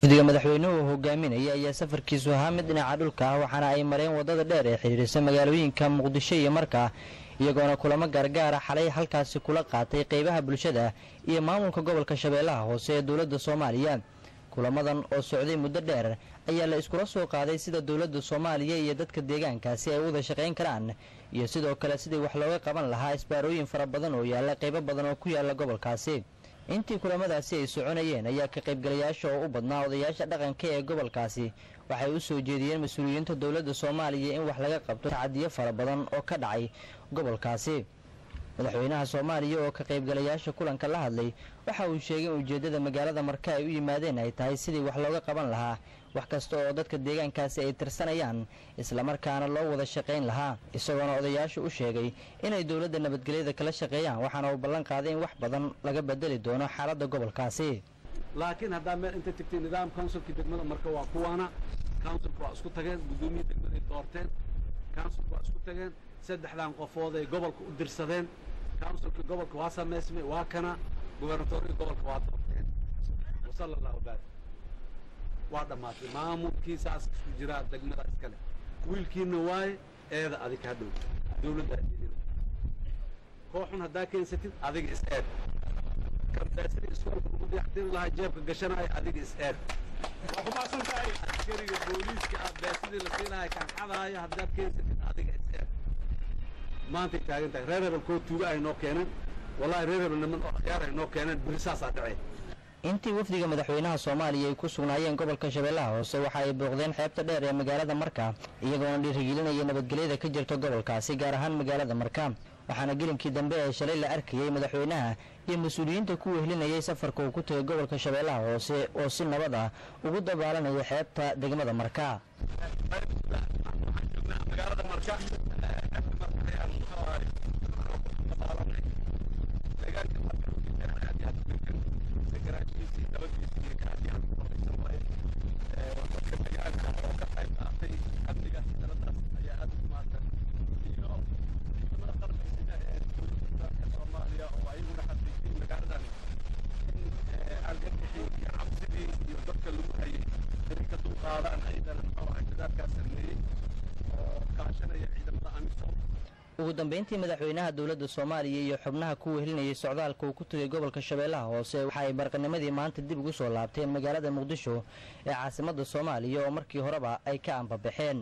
guddiga madaxweynuhu hogaaminaya ayaa safarkiisu ahaa mid dhinaca dhulka ah waxaana ay mareen wadada dheer ee xiriirisa magaalooyinka Muqdisho iyo Markaa iyagoona kulamo gargaara xalay halkaasi kula qaatay qaybaha bulshada iyo maamulka gobolka Shabeellaha Hoose ee dawladda Soomaaliya. kulamadan oo socday muddo dheer ayaa la iskula soo qaaday sida dawladda Soomaaliya iyo dadka deegaankaasi ay wada shaqeyn karaan iyo sidoo kale sidii wax looga qaban lahaa isbaarooyin fara badan oo yaala qaybo badan oo ku yaala gobolkaasi. intii kulamadaasi ay soconayeen ayaa ka qaybgalayaasha oo u badnaa odayaasha dhaqanka ee gobolkaasi waxay u soo jeediyeen mas'uuliyiinta dawladda Soomaaliya in wax laga qabto tacadiyo fara badan oo ka dhacay gobolkaasi. madaxweynaha Soomaaliya oo ka qaybgalayaasha kulanka la hadlay waxa uu sheegay in ujeedada magaalada Markaa ay u yimaadeen ay tahay sidii wax looga qaban lahaa wax kasta oo dadka deegaankaasi ay tirsanayaan isla markaana loo wada shaqeyn lahaa isagoona odayaasha u sheegay inay dawladda nabadgelyada kala shaqeeyaan waxaana uu ballan qaaday in wax badan laga bedeli doono xaaladda gobolkaasi. laakiin haddii meel inta tagtay nidaam councilka degmada Markaa waa kuwaana councilku waa isku tageen gudoomiyaha degmada doorteen councilku waa isku tageen saddexdan qofood ay gobolka u dirsadeen councilka gobolka waa sameysmay waa kana gobernadorka gobolka waa doorteen sallallahu alayhi waa dhamaatay maamulkiisaas isku jira degmada iskale wiilkiina waay eeda adig ka dhow dawladda kooxun hadaa keensatid adiga is eed kabdaasri iskuulka ugu diyaxtin lahaa jeebka gashanaya adiga is eed waa ku maasantahay askariga booliiska abdaasidii la siinahay kan xadaaya haddaad keensatid adiga is eed maanta taagan tahay reer hebel tuuga ay noo keeneen wallahi reer hebel niman oo ciyaar ay noo keeneen birisaasa dhacay. intii wafdiga madaxweynaha Soomaaliya ay ku sugnaayeen gobolka Shabeellaha Hoose waxa ay booqdeen xeebta dheer ee magaalada Markaa iyagoona dhiirigelinaya nabadgelyada ka jirta gobolkaasi gaar ahaan magaalada Markaa waxaana gelinkii dambe ee shalay la arkayay madaxweynaha iyo mas'uuliyiinta ku wehelinayay safarka uu ku tagay gobolka Shabeellaha Hoose oo si nabad ah ugu dabaalanaya xeebta degmada Markaa. magaalada Markaa ugu dambeyntii madaxweynaha dawladda Soomaaliya iyo xubnaha ku wehelinayay socdaalka uu ku tagay gobolka Shabeellaha Hoose waxa ay barqanimadii maanta dib ugu soo laabteen magaalada Muqdisho ee caasimadda Soomaaliya oo markii horeba ay ka anbabaxeen.